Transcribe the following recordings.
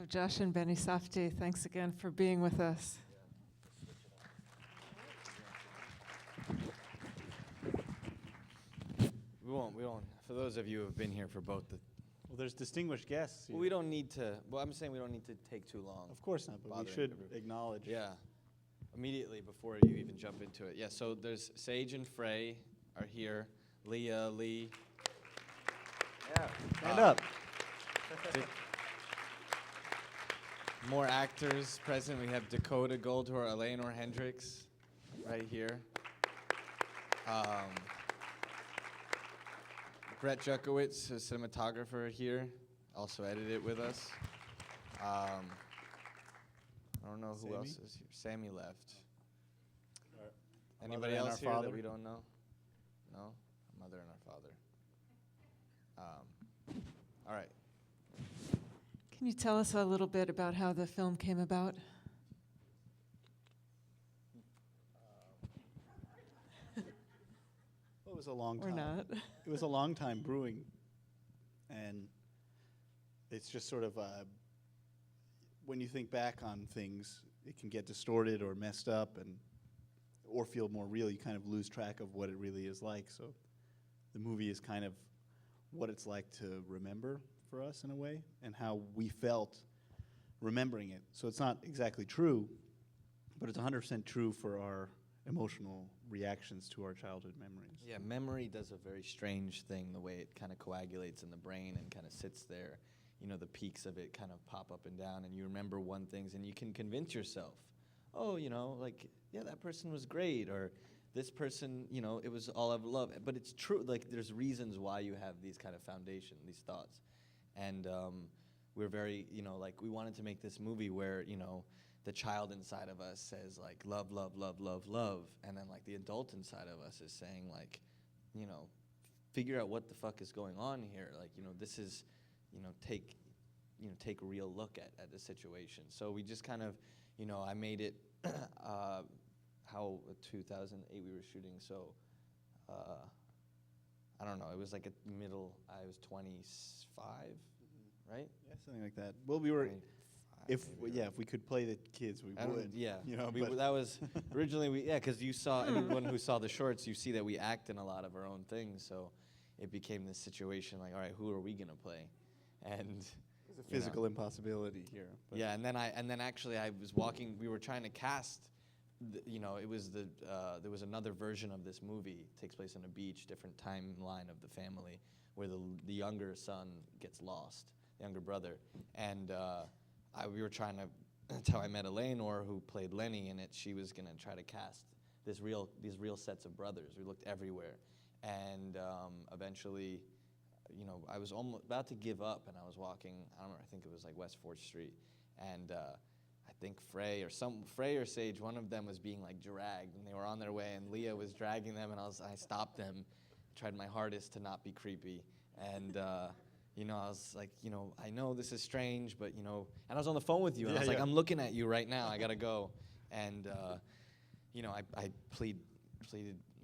Oh, Josh and Benny Safdie, thanks again for being with us. We won't. For those of you who have been here for both the... Well, there's distinguished guests here. Well, we don't need to... Well, I'm saying we don't need to take too long. Of course not, but we bothering should everybody. acknowledge. Yeah. Immediately before you even jump into it. Yeah, so there's Sage and Frey are here. Leah, Lee. Yeah. Stand up. More actors present. We have Dakota Goldhor, Eleanor Hendricks right here. Brett Jukowitz, a cinematographer here, also edited with us. I don't know who Sammy? else is here. Sammy left. Our Anybody mother and else our here father? that we don't know? No? Our mother and our father. All right. Can you tell us a little bit about how the film came about? Well, it was a long Or time. not? It was a long time brewing, and it's just sort of when you think back on things, it can get distorted or messed up, or feel more real. You kind of lose track of what it really is like. So, the movie is kind of what it's like to remember for us in a way, and how we felt remembering it. So it's not exactly true, but it's 100% true for our emotional reactions to our childhood memories. Yeah, memory does a very strange thing, the way it kind of coagulates in the brain and kind of sits there. You know, the peaks of it kind of pop up and down, and you remember one things, and you can convince yourself, oh, you know, like, yeah, that person was great, or this person, you know, it was all of love. But it's true, like, there's reasons why you have these kind of foundation, these thoughts. And we're very, you know, like, we wanted to make this movie where, you know, the child inside of us says, like, love, love, love, love, love. And then, like, the adult inside of us is saying, like, you know, figure out what the fuck is going on here. Like, you know, this is, you know, take a real look at the situation. So we just kind of, you know, I made it, 2008 we were shooting, so, I don't know, it was like a middle, I was 25, right? Yeah, something like that. Well, we were, 25 if maybe, if we could play the kids, we I don't- would. yeah, You know, we, but that was originally because you saw anyone who saw the shorts, you see that we act in a lot of our own things. So it became this situation like, all right, who are we gonna play? And there's a physical impossibility here. But yeah, and then actually I was walking. We were trying to cast. You know, it was there was another version of this movie. It takes place on a beach, different timeline of the family, where the younger son gets lost, the younger brother, and we were trying to. That's how I met Eleanor, who played Lenny in it. She was gonna try to cast these real sets of brothers. We looked everywhere, and eventually, you know, I was almost about to give up, and I was walking. I don't know. I think it was like West 4th Street, and I think Frey or Sage, one of them was being like dragged, and they were on their way, and Leah was dragging them, and I stopped them, tried my hardest to not be creepy, and you know, I was like, you know, I know this is strange, but you know, and I was on the phone with you, and I was like, I'm looking at you right now, I gotta go, and you know, I pleaded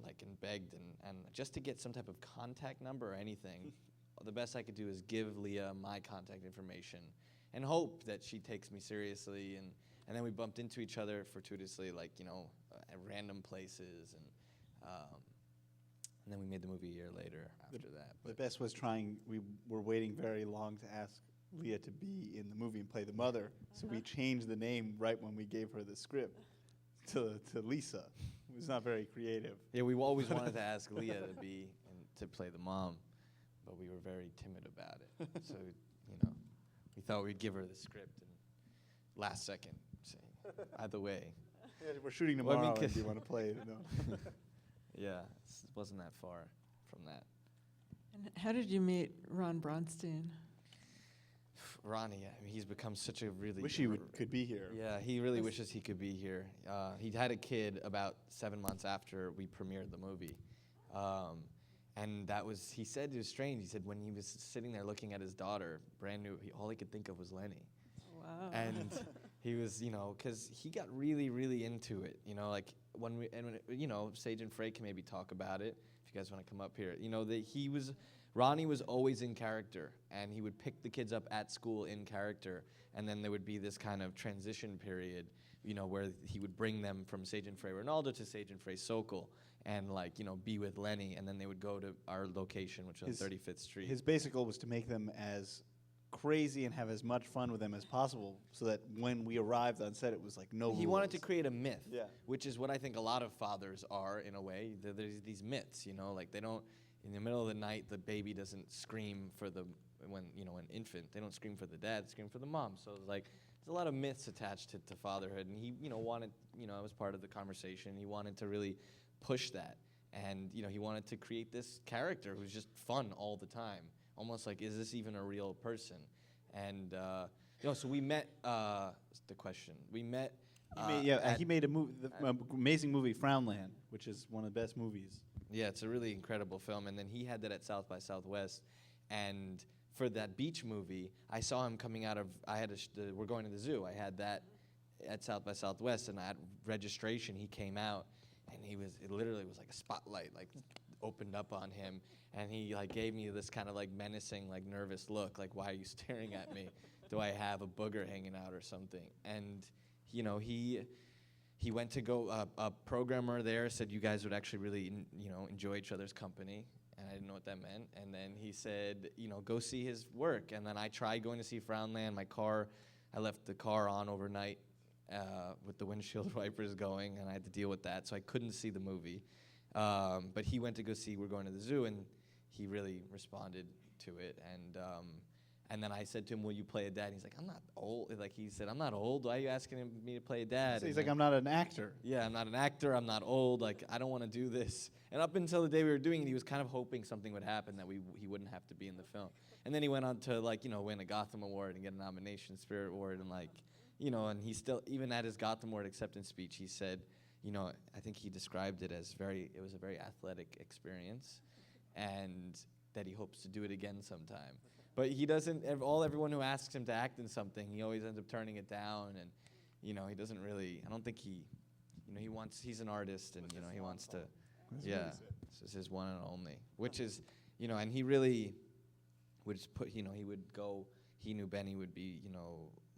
like and begged, and just to get some type of contact number or anything, the best I could do is give Leah my contact information and hope that she takes me seriously. And then we bumped into each other fortuitously, like, you know, at random places. And then we made the movie a year later after that. the best was we were waiting very long to ask Leah to be in the movie and play the mother. So we changed the name right when we gave her the script to Lisa. It was not very creative. Yeah, we always wanted to ask Leah to play the mom, but we were very timid about it. So, you know, we thought we'd give her the script and last second say, either way. Yeah, we're shooting Well, I tomorrow. mean, Do you want to play it? No. Yeah, it wasn't that far from that. And how did you meet Ron Bronstein? Ronnie, I mean, he's become such a really... Wish he could be here. Yeah, he really wishes he could be here. He had a kid about 7 months after we premiered the movie. And that was, he said it was strange. He said when he was sitting there looking at his daughter, brand new, all he could think of was Lenny. Wow. And he was, you know, because he got really, really into it. You know, like you know, Sage and Frey can maybe talk about it if you guys want to come up here. You know, he was Ronnie was always in character, and he would pick the kids up at school in character, and then there would be this kind of transition period, where he would bring them from Sage and Frey Ronaldo to Sage and Frey Sokol, and be with Lenny, and then they would go to our location, which was on 35th Street. His basic goal was to make them as crazy and have as much fun with them as possible, so that when we arrived on set, it was like no. He wanted to create a myth, Yeah. which is what I think a lot of fathers are in a way. There's these myths, like they don't. In the middle of the night, the baby doesn't scream for an infant. They don't scream for the dad, they scream for the mom. So there's a lot of myths attached to fatherhood, and he, wanted, I was part of the conversation. He wanted to really push that, and he wanted to create this character who's just fun all the time, almost like, is this even a real person? And so we met. The question we met. He made a movie, amazing movie, Frownland, which is one of the best movies. Yeah, it's a really incredible film. And then he had that at South by Southwest. And for that beach movie, I saw him coming out of, We're Going to the Zoo. I had that at South by Southwest. And at registration, he came out. And it literally was like a spotlight, opened up on him. And he, gave me this kind of, menacing, nervous look. Why are you staring at me? Do I have a booger hanging out or something? And, he went to go, a programmer there said you guys would actually really, enjoy each other's company. And I didn't know what that meant. And then he said, go see his work. And then I tried going to see Frownland. I left the car on overnight with the windshield wipers going, and I had to deal with that. So I couldn't see the movie. But he went to go see We're Going to the Zoo, and he really responded to it. And then I said to him, will you play a dad? And he's like, I'm not old. He said, I'm not old. Why are you asking me to play a dad? So he's like, I'm not an actor. Yeah, I'm not an actor. I'm not old. I don't want to do this. And up until the day we were doing it, he was kind of hoping something would happen, that he wouldn't have to be in the film. And then he went on to, win a Gotham Award and get a nomination, Spirit Award, and, and he still, even at his Gotham Award acceptance speech, he said, I think he described it as it was a very athletic experience, and that he hopes to do it again sometime. But he doesn't, everyone who asks him to act in something, he always ends up turning it down, and, he doesn't really, I don't think he's an artist, and, he wants to, this is his one and only, which is, and he really would just he would go, he knew Benny would be,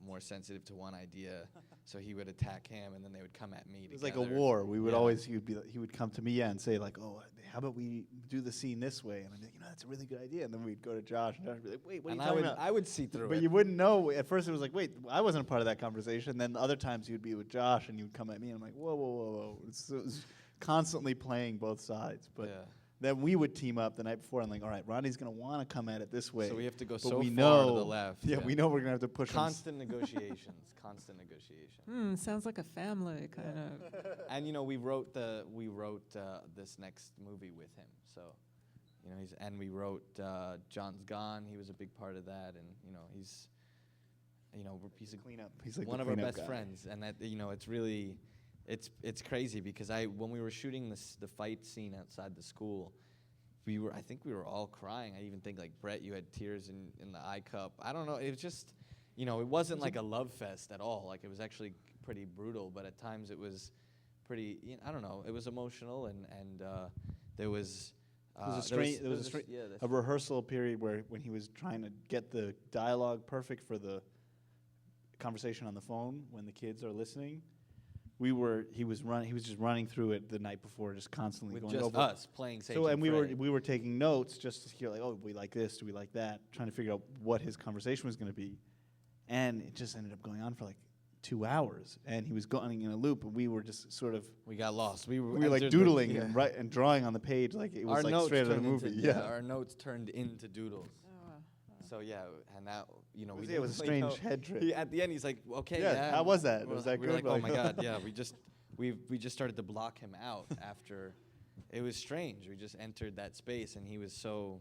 more sensitive to one idea, so he would attack him, and then they would come at me. It was like a war. We would always, he would come to me and say oh, how about we do the scene this way? And I'd be like, that's a really good idea. And then we'd go to Josh, and Josh would be like, wait, what are you talking about? I would see through it. But you wouldn't know. At first it was like, wait, I wasn't a part of that conversation. Then other times you'd be with Josh, and you'd come at me, and I'm like, whoa. It was constantly playing both sides. But then we would team up the night before, and all right, Ronnie's going to want to come at it this way. So we have to go but so we far know, to the left. Yeah, we know we're going to have to push constant negotiations. Sounds like a family kind of. And we wrote this next movie with him. So, we wrote John's Gone. He was a big part of that, and he's a cleanup. He's like one of our best friends, and that it's really. It's crazy because when we were shooting the fight scene outside the school, I think we were all crying. I even think Brett, you had tears in the eye cup. I don't know. It was just, it wasn't like a love fest at all. It was actually pretty brutal, but at times it was pretty. I don't know. It was emotional, and there was. There was a rehearsal period when he was trying to get the dialogue perfect for the conversation on the phone when the kids are listening. He was just running through it the night before, just constantly with going just over us playing Sage and and we were taking notes just to hear do we like this, do we like that, trying to figure out what his conversation was going to be, and it just ended up going on for 2 hours, and he was going in a loop, and we were just sort of we got lost. We were doodling and drawing on the page it was straight out of a movie. Our notes turned into doodles. So and that it was a strange head trip. At the end, he's like, "Okay, how was that? Was that we good?" Were like, "Oh my God, yeah." We just started to block him out after. It was strange. We just entered that space, and he was so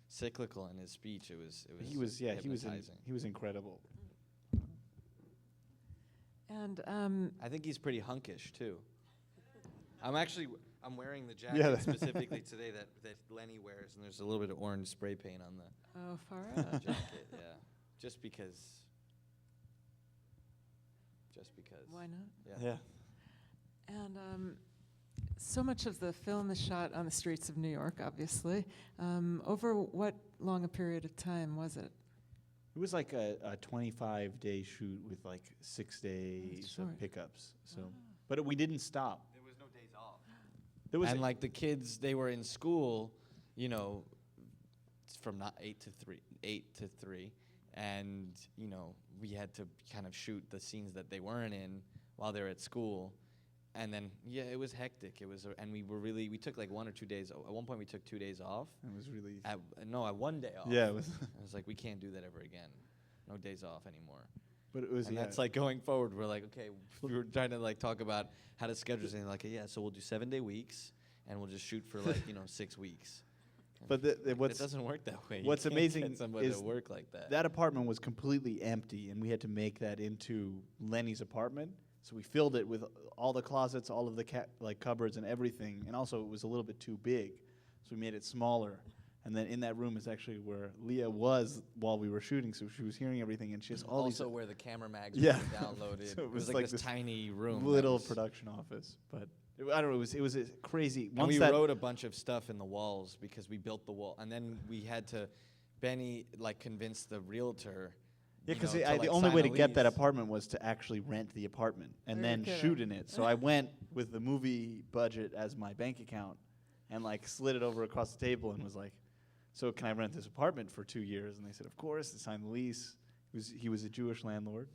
cyclical in his speech. It was. He was incredible. And I think he's pretty hunkish too. I'm wearing the jacket specifically today that Lenny wears, and there's a little bit of orange spray paint on the far out. jacket. Yeah, just because. Why not? Yeah. And So much of the film is shot on the streets of New York, obviously. Over what long a period of time was it? It was like a 25-day shoot with like 6 days short. of pickups. So, but we didn't stop. There was no days off. There was And like the kids, they were in school, you know, from not 8 to 3, and you know we had to kind of shoot the scenes that they weren't in while they were at school, and then it was hectic. It was, and we took like 1 or 2 days. At one point, we took 2 days off. It was really. At 1 day off. Yeah, it was. I was like, we can't do that ever again. No days off anymore. But it was. And that's like going forward. We're like, okay, we were trying to like talk about how to schedule something. Like, yeah, so we'll do 7-day weeks, and we'll just shoot for like 6 weeks. But It doesn't work that way. You what's can't amazing get somebody is to work like that. That apartment was completely empty, and we had to make that into Lenny's apartment. So we filled it with all the closets, all of the cupboards and everything. And also, it was a little bit too big, so we made it smaller. And then in that room is actually where Leah was while we were shooting, so she was hearing everything, and she has all also these where the camera mags Yeah. were downloaded. So it was like this tiny room. little production office. But I don't know. It was a crazy. And Once we that wrote a bunch of stuff in the walls because we built the wall, and then we had to. Benny like convinced the realtor. Yeah, because to, the like, only sign way a to get that lease. apartment was to actually rent the apartment and Very then good. shoot in it. So I went with the movie budget as my bank account and like slid it over across the table and was like, "So can I rent this apartment for 2 years?" And they said, "Of course." They signed the lease. He was a Jewish landlord.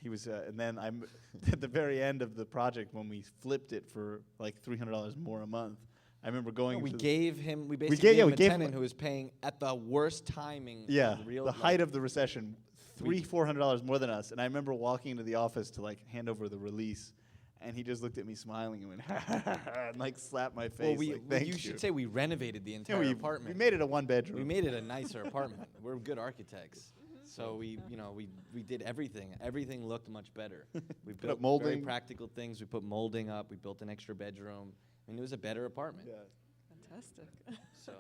He was, and then I'm at the very end of the project when we flipped it for like $300 more a month. I remember going. We to gave him. We basically gave- yeah, gave we him a gave him tenant a- who was paying at the worst timing. Yeah, of real, the like, height of the recession, $400 more than us. And I remember walking into the office to like hand over the release, and he just looked at me smiling and went and like slapped my face. Well, like, Thank you should say we renovated the Yeah, entire we apartment. made it a 1-bedroom. We made it a nicer apartment. We're good architects. So we did everything. Everything looked much better. We Put built up molding. very practical things. We put molding up. We built an extra bedroom. I mean, it was a better apartment. Yeah. Fantastic. So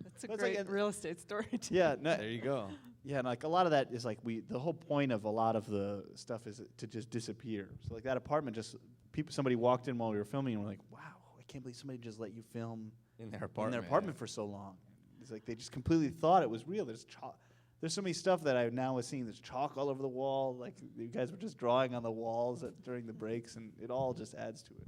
That's a Well, it's like great real estate story, too. Yeah, no, there you go. yeah, and like a lot of that is like the whole point of a lot of the stuff is to just disappear. So like that apartment, somebody walked in while we were filming and we're like, wow, I can't believe somebody just let you film In their in apartment. their apartment for so long. It's like they just completely thought it was real. There's so many stuff that I now was seeing. There's chalk all over the wall. Like you guys were just drawing on the walls during the breaks, and it all just adds to it.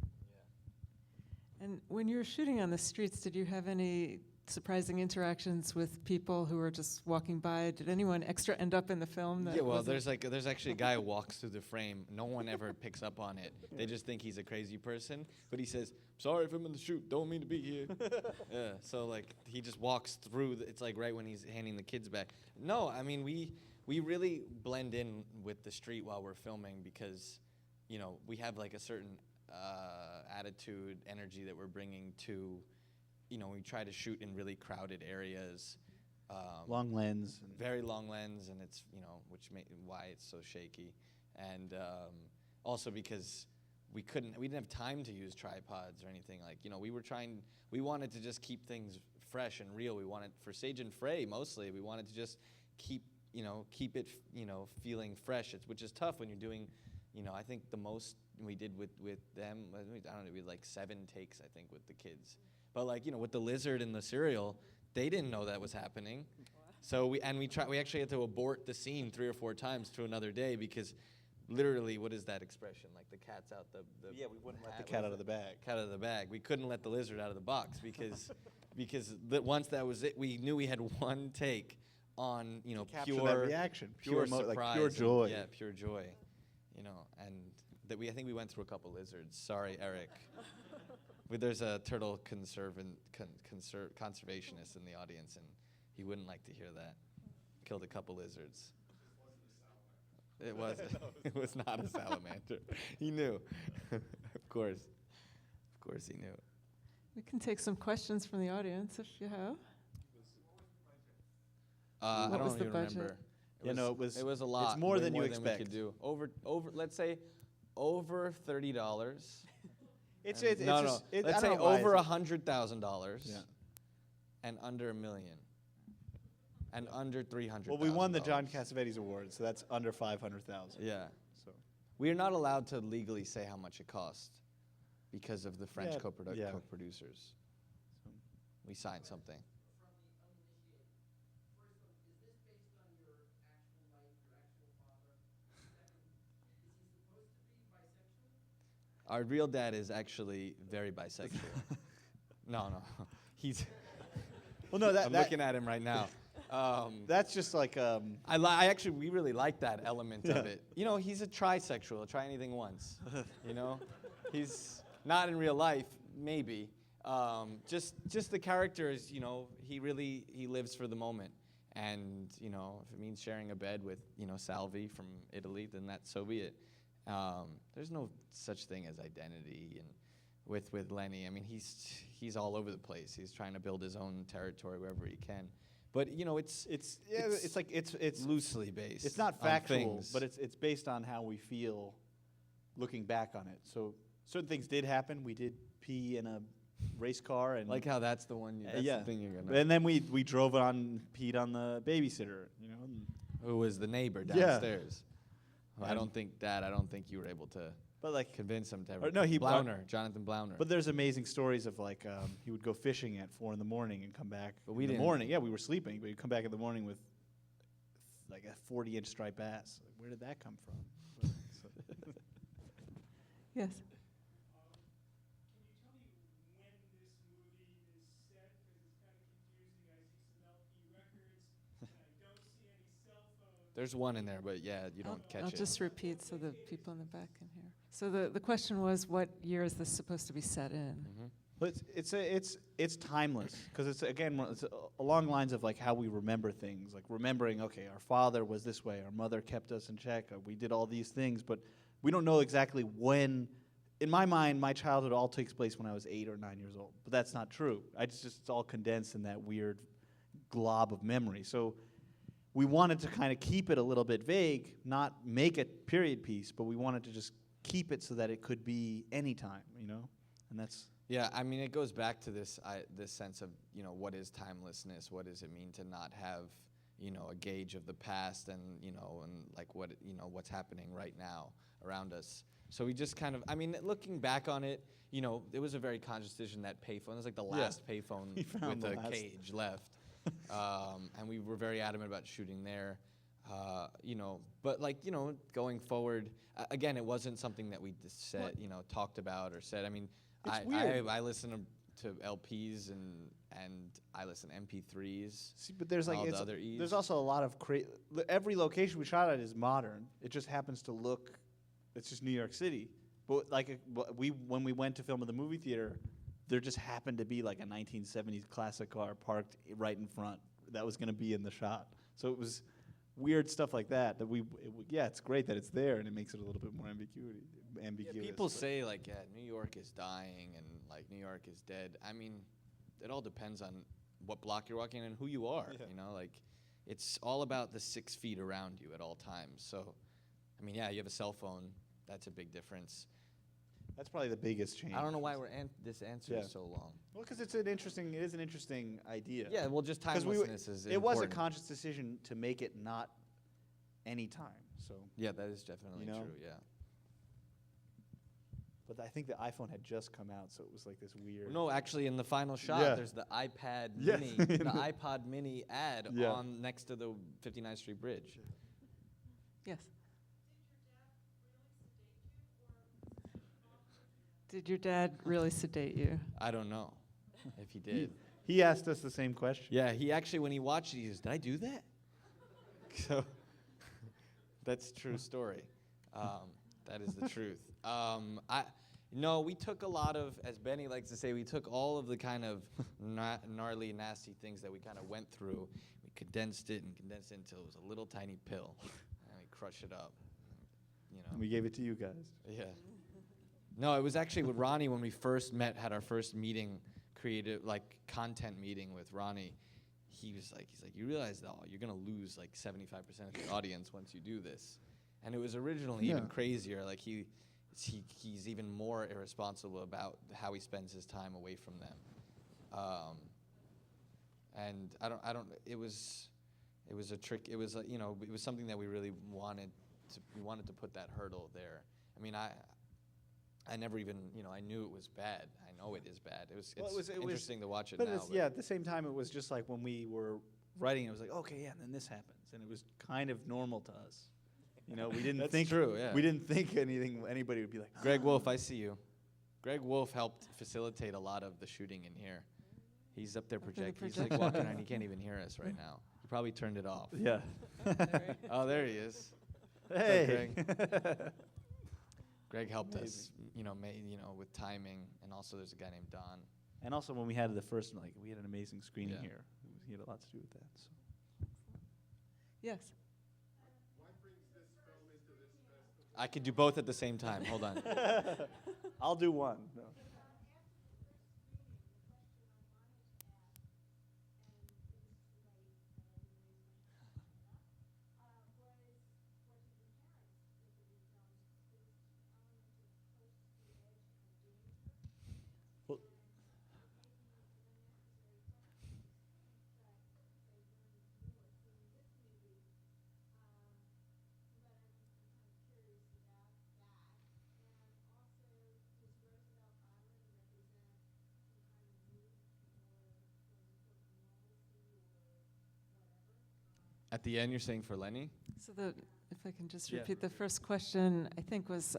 And when you were shooting on the streets, did you have any surprising interactions with people who were just walking by? Did anyone extra end up in the film? That Yeah, well, wasn't- there's actually a guy who walks through the frame. No one ever picks up on it. They just think he's a crazy person. But he says, "Sorry if I'm in the shoot. Don't mean to be here." Yeah. So like he just walks through. It's like right when he's handing the kids back. No, I mean we really blend in with the street while we're filming because, we have like a certain attitude, energy that we're bringing to. We try to shoot in really crowded areas. Long lens. Very long lens, and it's why it's so shaky, and also because we didn't have time to use tripods or anything. Like we wanted to just keep things fresh and real. We wanted for Sage and Frey mostly. We wanted to just keep it feeling fresh. Which is tough when you're doing. I think the most we did with them. I don't know. We had like 7 takes I think with the kids. But with the lizard and the cereal, they didn't know that was happening. So we actually had to abort the scene 3 or 4 times to another day because literally, what is that expression? Like the cat's out the Yeah, we wouldn't let the hat, cat what out is of the it? bag. Cat out of the bag. We couldn't let the lizard out of the box because once that was it, we knew we had one take on Capture pure that reaction, pure like surprise, pure and- joy. yeah, pure joy. And that I think we went through a couple lizards. Sorry, Eric. There's a turtle conservationist in the audience, and he wouldn't like to hear that. Killed a couple lizards. It wasn't. It was not a salamander. He knew. Of course he knew. We can take some questions from the audience if you have. I What don't was the even budget? remember. It was a lot. It's more way than you we expect. could do. Over. Let's say over $30. It's And- it's no. just, it, Let's I say don't know why over it's- $100,000. Yeah. And under $1 million. And under $300,000. Well, we won the John Cassavetes Award, so that's under 500,000. Yeah. So We are not allowed to legally say how much it cost because of the French Yeah, co-producers. So, We signed something. Our real dad is actually very bisexual. No, he's. well, no, I'm looking at him right now. that's just like I actually, we really like that element of Yeah. it. You know, he's a trisexual. Try anything once. You know, he's not in real life, maybe. Just the character is, you know, he lives for the moment, and you know, if it means sharing a bed with, you know, Safdie from Italy, then so be it. There's no such thing as identity, and with Lenny, I mean, he's all over the place. He's trying to build his own territory wherever he can. But you know, it's like it's loosely based. It's not on factual, things. but it's based on how we feel looking back on it. So certain things did happen. We did pee in a race car, and like how that's the one. That's yeah. the thing you're gonna. And then we drove on, peed on the babysitter. You know. Who was the neighbor Yeah. downstairs? Well, I And- don't think you were able to But like, convince him to ever. Or no, he- Jonathan Blauner. but there's amazing stories of like he would go fishing at 4 a.m. and come back. But we in the didn't. morning. Yeah, we were sleeping, but he'd come back in the morning with like a 40-inch striped bass. Like, where did that come from? So- Yes. Can you tell me when this movie is set? Because it's kind of confusing. I see some LP records, and I don't see any cell phones. There's one in there, but yeah, you don't catch I'll it. just repeat so the people in the back can hear. So the question was, what year is this supposed to be set in? Mhm. But it's timeless because it's again it's along lines of like how we remember things, like remembering, okay, our father was this way, our mother kept us in check, we did all these things, but we don't know exactly when. In my mind, my childhood all takes place when I was 8 or 9 years old, but that's not true. It's all condensed in that weird glob of memory. So we wanted to kind of keep it a little bit vague, not make it period piece, but we wanted to just keep it so that it could be any time, you know, and that's. Yeah, I mean, it goes back to this sense of, you know, what is timelessness? What does it mean to not have, you know, a gauge of the past and, you know, and like what, you know, what's happening right now around us. So we just kind of, I mean, looking back on it, you know, it was a very conscious decision, that payphone. It was like the last payphone We found with the a last. cage left. And we were very adamant about shooting there. You know, but like, you know, going forward, again, it wasn't something that we just said, you know, talked about or said. I mean, It's weird. I listen to LPs and I listen to MP3s. See, but there's like all the other E's. there's also a lot of every location we shot at is modern. It just happens to look. It's just New York City. But like when we went to film at the movie theater, there just happened to be like a 1970s classic car parked right in front that was going to be in the shot. So it was weird stuff like that. Yeah, it's great that it's there and it makes it a little bit more ambiguous. Yeah, people say like, yeah, New York is dying and like New York is dead. I mean, it all depends on what block you're walking in and who you are. Yeah. You know, like it's all about the 6 feet around you at all times. So, I mean, yeah, you have a cell phone. That's a big difference. That's probably the biggest change. I don't know why this answer Yeah. is so long. Well, because it is an interesting idea. Yeah, well, just 'Cause timelessness is it was a important. conscious decision to make it not any time. So, Yeah, that is definitely You know? true. Yeah. but I think the iPhone had just come out, so it was like this weird. No, actually, in the final shot, Yeah. there's the iPad Yeah. Mini, the iPod Mini ad Yeah. on next to the 59th Street Bridge. Yes. Did your dad really sedate you? I don't know if he did. He asked us the same question. Yeah, he actually, when he watched it, he goes, "Did I do that?" So that's a true story. That is the truth. No, we took a lot of, as Benny likes to say, we took all of the kind of gnarly, nasty things that we kind of went through. We condensed it until it was a little tiny pill, and we crushed it up. You know. And we gave it to you guys. Yeah. No, it was actually with Ronnie when we first met, had our first meeting, creative, like content meeting with Ronnie. He's like, you realize that you're gonna lose like 75% of the audience once you do this, and it was originally even Yeah. crazier. Like he's even more irresponsible about how he spends his time away from them. And I don't. It was a trick. It was you know, it was something that we really wanted to. We wanted to put that hurdle there. I mean, I never even, I knew it was bad. I know it is bad. It's Well, it was- interesting to watch it But now. it's, yeah, at the same time, it was just like when we were writing, it was like, okay, yeah, and then this happens, and it was kind of normal to us. We didn't That's think true, yeah. we didn't think anybody would be like, Greg Wolf, I see you. Greg Wolf helped facilitate a lot of the shooting in here. He's up there Up in the projecting. He's like projector. walking around. He can't even hear us right now. He probably turned it off. Yeah. Oh, there he is. Hey. Greg helped us, with timing, and also there's a guy named Don. And also when we had the first, we had an amazing screening Yeah. here. He had a lot to do with that. So. Yes. I could do both at the same time. Hold on. I'll do one. No. Well, At the end, you're saying for Lenny? So if I can just Yeah. repeat, the first question, I think, was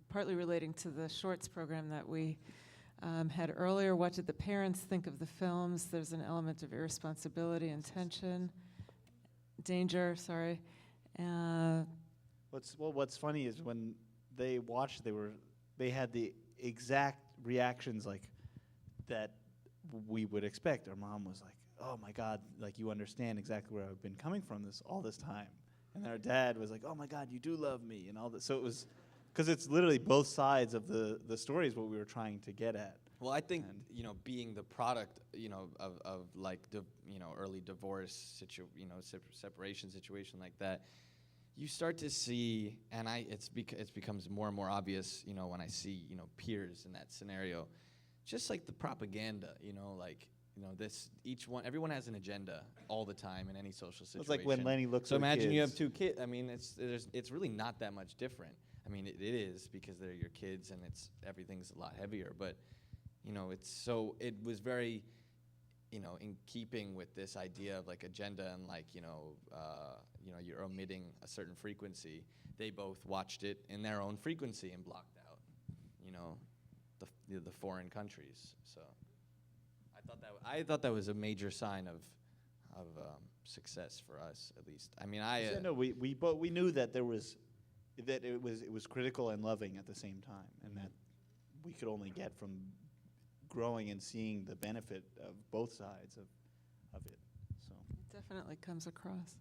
partly relating to the shorts program that we had earlier. What did the parents think of the films? There's an element of irresponsibility and tension, danger, sorry. What's funny is when they watched, they had the exact reactions that we would expect. Our mom was like, "Oh my God, you understand exactly where I've been coming from all this time," and our dad was like, "Oh my God, you do love me," and all that. So it was, because it's literally both sides of the story is what we were trying to get at. Well, I think And- being the product, of early divorce separation situation like that, you start to see, and it becomes more and more obvious, when I see peers in that scenario, just like the propaganda, everyone has an agenda all the time in any social situation. It's like when Lenny looks So at the imagine you have kids. two kids. I mean, it's really not that much different. I mean, it is because they're your kids and everything's a lot heavier. But it was very, in keeping with this idea of agenda and you're omitting a certain frequency. They both watched it in their own frequency and blocked out, the foreign countries. So I thought that was a major sign of success for us, at least. I mean, No, we knew that it was critical and loving at the same time, and that we could only get from growing and seeing the benefit of both sides of it. So It definitely comes across.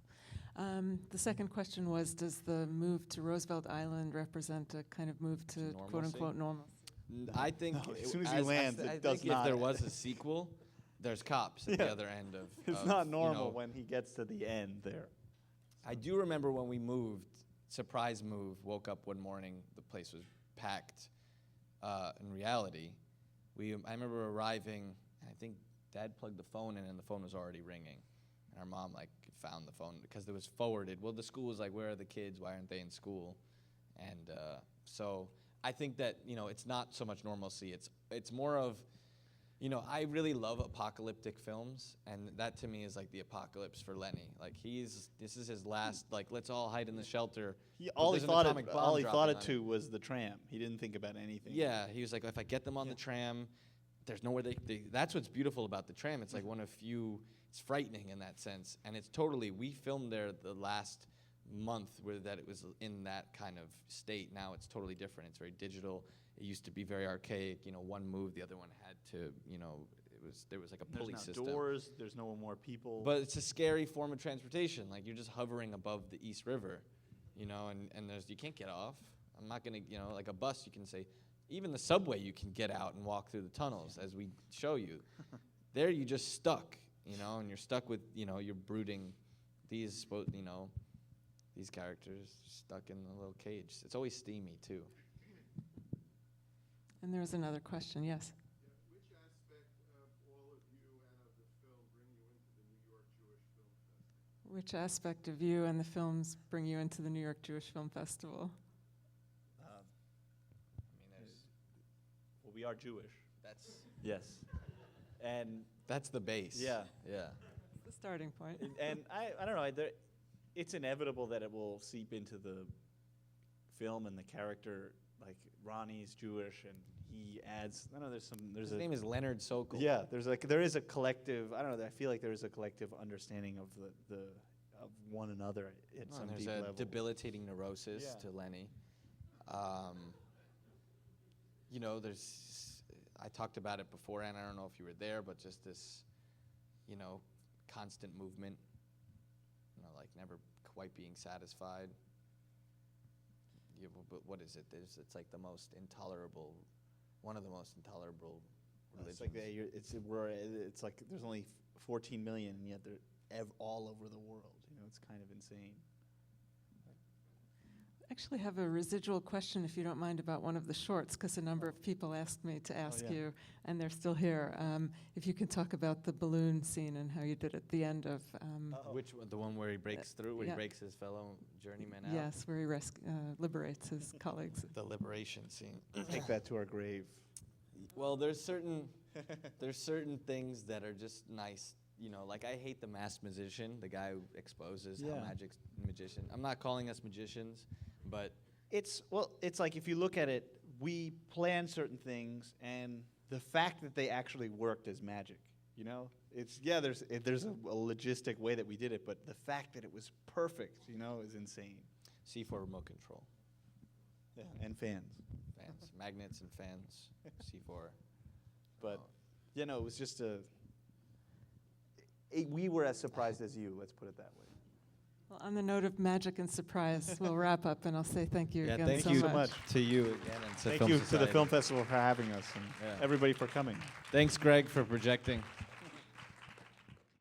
The second question was, does the move to Roosevelt Island represent a kind of move to normalcy? quote-unquote normal? I think No, as soon as he lands, it I does think if not. there was a sequel, there's cops at the Yeah. other end of. it's of, not you normal know, when he gets to the end there. I do remember when we moved, surprise move, woke up one morning, the place was packed. In reality, I remember arriving, and I think Dad plugged the phone in, and the phone was already ringing. And our mom found the phone because it was forwarded. Well, the school was like, "Where are the kids? Why aren't they in school?" And so I think that it's not so much normalcy. It's more of, I really love apocalyptic films, and that to me is like the apocalypse for Lenny. This is his last. Let's all hide in the shelter. All he there's an thought atomic bomb all he dropping thought it on to was the tram. He didn't think about anything. Yeah, he was like, if I get them on the tram, there's nowhere that's what's beautiful about the tram. It's like one of few. It's frightening in that sense, and it's totally. We filmed there the last month that it was in that kind of state. Now it's totally different. It's very digital. It used to be very archaic. One moved, the other one had to. There was like a pulley There's now system. doors. There's no more people. But it's a scary form of transportation. Like you're just hovering above the East River, and you can't get off. I'm not gonna, like a bus. You can say, even the subway, you can get out and walk through the tunnels, as we show you. There, you just stuck, and you're stuck with, you're brooding these characters stuck in a little cage. It's always steamy too. And there was another question, yes. Which aspect of all of you and of the film bring you into the New York Jewish Film Festival? Which aspect of you and the films bring you into the New York Jewish Film Festival? we are Jewish. That's Yes. And that's the base. Yeah. Yeah. The starting point. and I don't know. It's inevitable that it will seep into the film and the character. Like Ronnie's Jewish, and he adds. I don't know. There's His name is Leonard Sokol. Yeah. There is a collective. I don't know. I feel like there is a collective understanding of of one another at some There's deep a level. debilitating neurosis Yeah. to Lenny. You know, I talked about it beforehand. I don't know if you were there, but just this, you know, constant movement. You know, like never quite being satisfied. Yeah, but what is it? It's like the most intolerable, one of the most intolerable religions. It's like there's only 14 million, and yet they're all over the world. You know, it's kind of insane. I actually have a residual question, if you don't mind, about one of the shorts, because a number of people asked me to ask yeah. you, and they're still here. If you can talk about the balloon scene and how you did at the end of. Which one? The one where he breaks through, where yeah. he breaks his fellow journeyman out? Yes, where he liberates his colleagues. The liberation scene. Take that to our grave. Well, there's certain things that are just nice. You know, like I hate the masked magician, the guy who exposes how magic's magician. I'm not calling us magicians, but It's like if you look at it, we plan certain things, and the fact that they actually worked is magic. You know, there's a logistic way that we did it, but the fact that it was perfect, you know, is insane. C4 remote control, Yeah, and fans. fans, magnets and fans, C4. But you know, it was just we were as surprised as you. Let's put it that way. Well, on the note of magic and surprise, we'll wrap up, and I'll say thank you again thank so you much. so much. to you again and to Thank Film you to the Society. Film Festival for having us, and Yeah. everybody for coming. Thanks, Greg, for projecting.